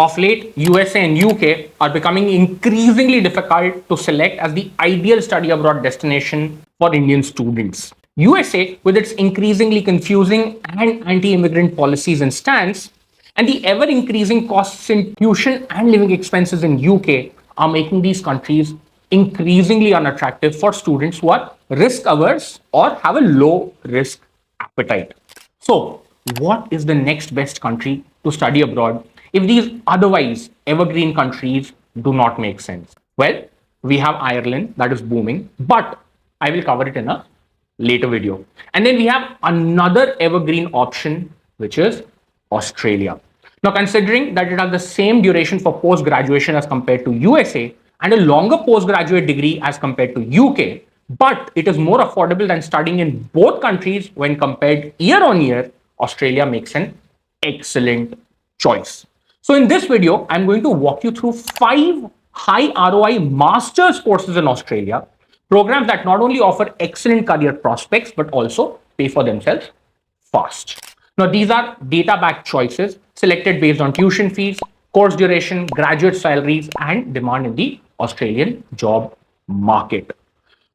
Of late, USA and UK are becoming increasingly difficult to select as the ideal study abroad destination for Indian students. USA, with its increasingly confusing and anti-immigrant policies and stance, and the ever-increasing costs in tuition and living expenses in UK are making these countries increasingly unattractive for students who are risk-averse or have a low-risk appetite. So, what is the next best country to study abroad if these otherwise evergreen countries do not make sense? Well, we have Ireland that is booming, but I will cover it in a later video. And then we have another evergreen option, which is Australia. Now, considering that it has the same duration for post graduation as compared to USA and a longer postgraduate degree as compared to UK, but it is more affordable than studying in both countries when compared year on year, Australia makes an excellent choice. So in this video, I'm going to walk you through 5 high ROI master's courses in Australia, programs that not only offer excellent career prospects, but also pay for themselves fast. Now, these are data-backed choices selected based on tuition fees, course duration, graduate salaries, and demand in the Australian job market.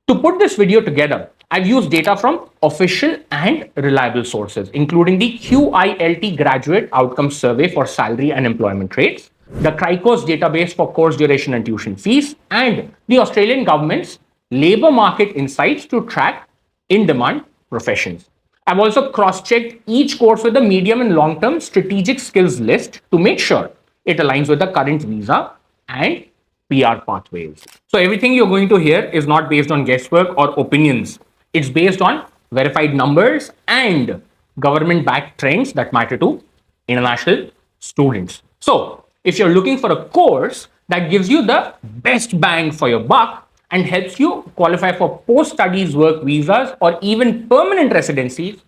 To put this video together, I've used data from official and reliable sources, including the QILT Graduate Outcome Survey for salary and employment rates, the CRICOS database for course duration and tuition fees, and the Australian government's labor market insights to track in-demand professions. I've also cross-checked each course with the medium and long-term strategic skills list to make sure it aligns with the current visa and PR pathways. So everything you're going to hear is not based on guesswork or opinions. It's based on verified numbers and government-backed trends that matter to international students. So if you're looking for a course that gives you the best bang for your buck and helps you qualify for post-studies work visas or even permanent residencies,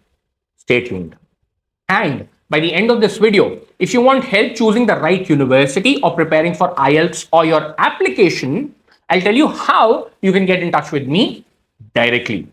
stay tuned. And by the end of this video, if you want help choosing the right university or preparing for IELTS or your application, I'll tell you how you can get in touch with me directly.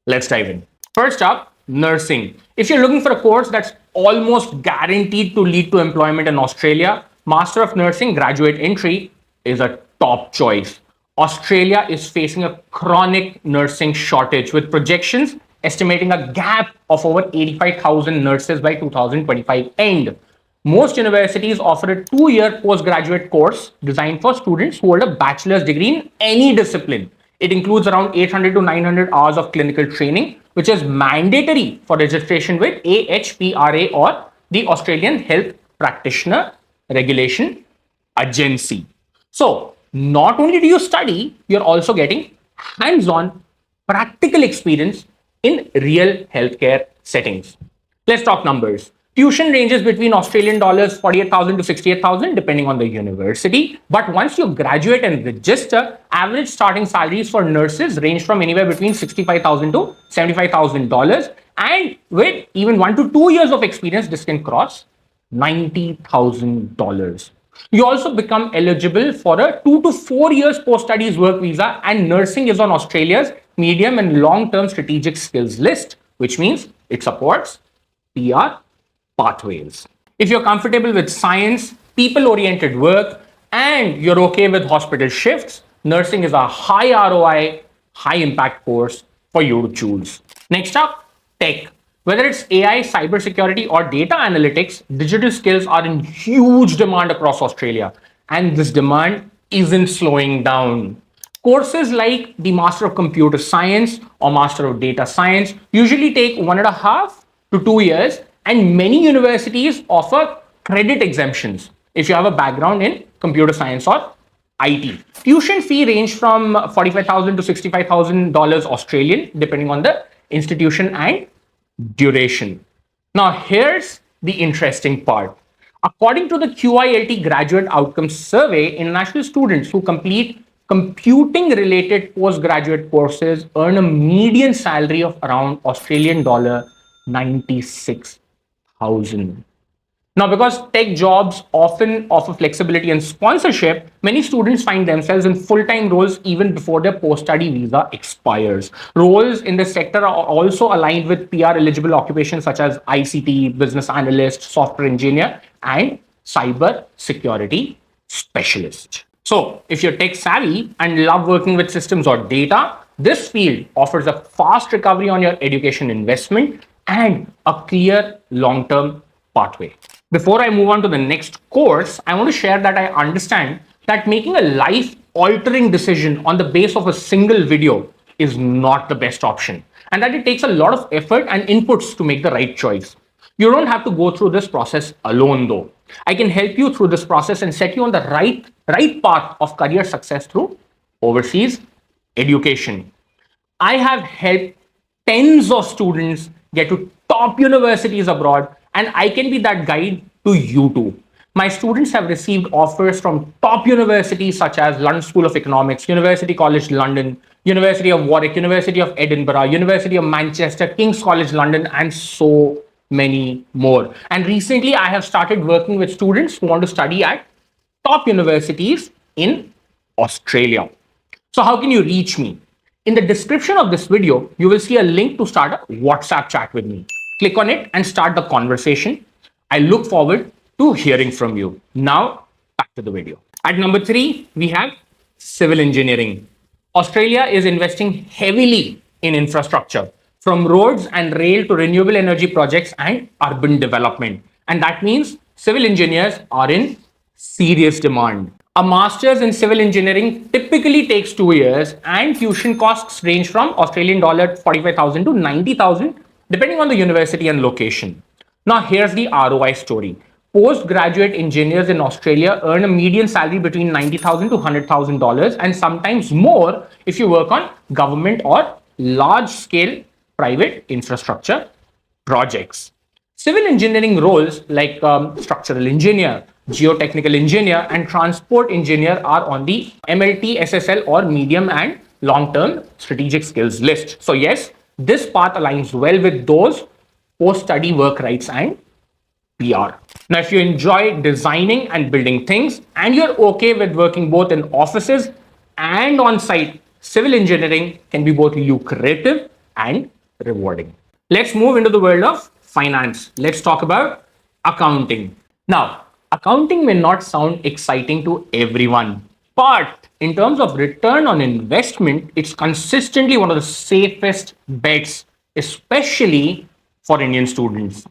Let's dive in. First up, nursing. If you're looking for a course that's almost guaranteed to lead to employment in Australia, Master of Nursing Graduate Entry is a top choice. Australia is facing a chronic nursing shortage with projections estimating a gap of over 85,000 nurses by 2025 end. Most universities offer a 2-year postgraduate course designed for students who hold a bachelor's degree in any discipline. It includes around 800 to 900 hours of clinical training, which is mandatory for registration with AHPRA or the Australian Health Practitioner Regulation Agency. So, not only do you study, you're also getting hands-on practical experience in real healthcare settings. Let's talk numbers. Tuition ranges between Australian dollars 48,000 to 68,000 depending on the university. But once you graduate and register, average starting salaries for nurses range from anywhere between $65,000 to $75,000. And with even 1 to 2 years of experience, this can cross $90,000. You also become eligible for a 2 to 4 years post-studies work visa, and nursing is on Australia's medium and long-term strategic skills list, which means it supports PR pathways. If you're comfortable with science, people-oriented work, and you're okay with hospital shifts, nursing is a high ROI, high-impact course for you to choose. Next up, tech. Whether it's AI, cybersecurity, or data analytics, digital skills are in huge demand across Australia, and this demand isn't slowing down. Courses like the Master of Computer Science or Master of Data Science usually take 1.5 to 2 years, and many universities offer credit exemptions if you have a background in computer science or IT. Tuition fee range from $45,000 to $65,000 Australian, depending on the institution and duration. Now, here's the interesting part. According to the QILT Graduate Outcomes Survey, international students who complete computing-related postgraduate courses earn a median salary of around Australian dollar 96,000. Now, because tech jobs often offer flexibility and sponsorship, many students find themselves in full-time roles even before their post-study visa expires. Roles in this sector are also aligned with PR-eligible occupations such as ICT, business analyst, software engineer, and cyber security specialist. So if you're tech savvy and love working with systems or data, this field offers a fast recovery on your education investment and a clear long-term pathway. Before I move on to the next course, I want to share that I understand that making a life-altering decision on the base of a single video is not the best option, and that it takes a lot of effort and inputs to make the right choice. You don't have to go through this process alone though. I can help you through this process and set you on the right path of career success through overseas education. I have helped tens of students get to top universities abroad, and I can be that guide to you too. My students have received offers from top universities such as London School of Economics, University College London, University of Warwick, University of Edinburgh, University of Manchester, King's College London, and so many more. And recently, I have started working with students who want to study at top universities in Australia. So how can you reach me? In the description of this video, you will see a link to start a WhatsApp chat with me. Click on it and start the conversation. I look forward to hearing from you. Now, back to the video. At number 3, we have civil engineering. Australia is investing heavily in infrastructure, from roads and rail to renewable energy projects and urban development. And that means civil engineers are in serious demand. A master's in civil engineering typically takes 2 years, and tuition costs range from Australian dollar 45,000 to 90,000, depending on the university and location. Now, here's the ROI story. Postgraduate engineers in Australia earn a median salary between $90,000 to $100,000, and sometimes more if you work on government or large-scale private infrastructure projects. Civil engineering roles like structural engineer, geotechnical engineer, and transport engineer are on the MLT, SSL, or medium and long-term strategic skills list. So yes, this path aligns well with those post-study work rights and PR. Now, if you enjoy designing and building things and you're okay with working both in offices and on site, civil engineering can be both lucrative and rewarding. Let's move into the world of finance. Let's talk about accounting. Now, accounting may not sound exciting to everyone, but in terms of return on investment, it's consistently one of the safest bets, especially for Indian students.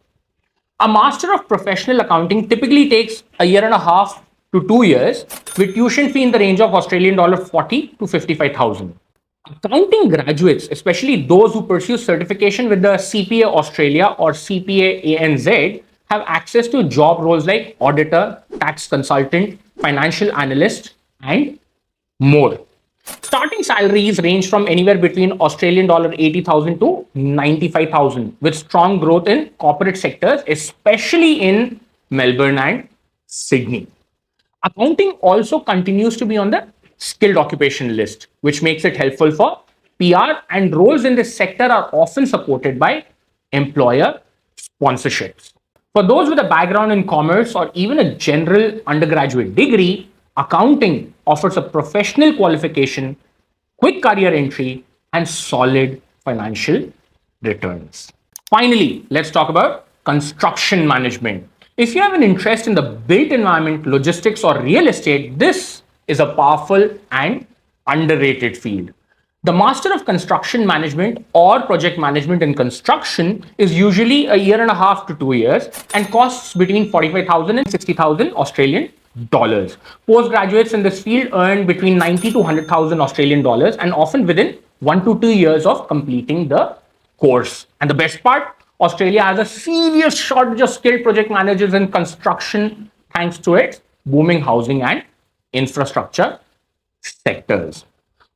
A Master of Professional Accounting typically takes a year and a half to 2 years, with tuition fee in the range of Australian dollar 40 to 55,000. Accounting graduates, especially those who pursue certification with the CPA Australia or CPA ANZ, have access to job roles like auditor, tax consultant, financial analyst, and more. Starting salaries range from anywhere between Australian dollar 80,000 to 95,000, with strong growth in corporate sectors, especially in Melbourne and Sydney. Accounting also continues to be on the skilled occupation list, which makes it helpful for PR, and roles in this sector are often supported by employer sponsorships. For those with a background in commerce or even a general undergraduate degree, accounting offers a professional qualification, quick career entry, and solid financial returns. Finally, let's talk about construction management. If you have an interest in the built environment, logistics, or real estate, this is a powerful and underrated field. The Master of Construction Management or Project Management in Construction is usually a year and a half to 2 years and costs between 45,000 and 60,000 Australian dollars. Postgraduates in this field earn between 90 to 100,000 Australian dollars, and often within 1 to 2 years of completing the course. And the best part, Australia has a serious shortage of skilled project managers in construction thanks to its booming housing and infrastructure sectors.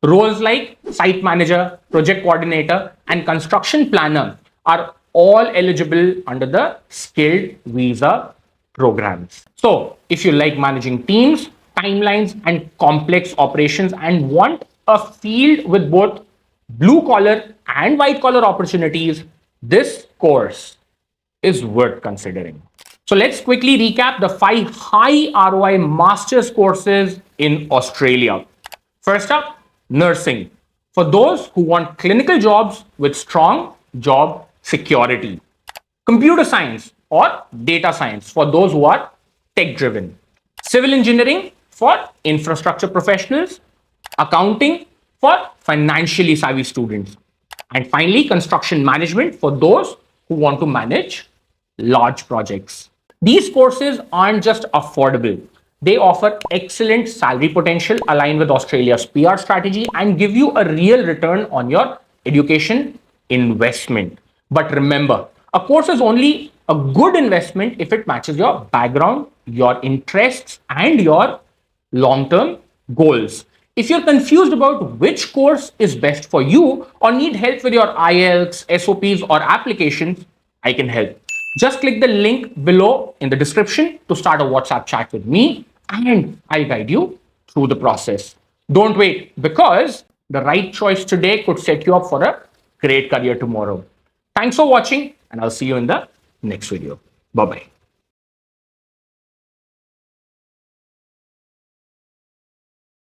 Roles like site manager, project coordinator, and construction planner are all eligible under the skilled visa programs. So if you like managing teams, timelines, and complex operations and want a field with both blue collar and white collar opportunities, this course is worth considering. So let's quickly recap the 5 high ROI master's courses in Australia. First up, nursing, for those who want clinical jobs with strong job security. Computer science or data science, for those who are tech driven, civil engineering for infrastructure professionals, accounting for financially savvy students, and finally, construction management for those who want to manage large projects. These courses aren't just affordable, they offer excellent salary potential aligned with Australia's PR strategy and give you a real return on your education investment. But remember, a course is only a good investment if it matches your background, your interests, and your long term goals. If you're confused about which course is best for you or need help with your IELTS, SOPs, or applications, I can help. Just click the link below in the description to start a WhatsApp chat with me, and I'll guide you through the process. Don't wait, because the right choice today could set you up for a great career tomorrow. Thanks for watching, and I'll see you in the next video. Bye bye.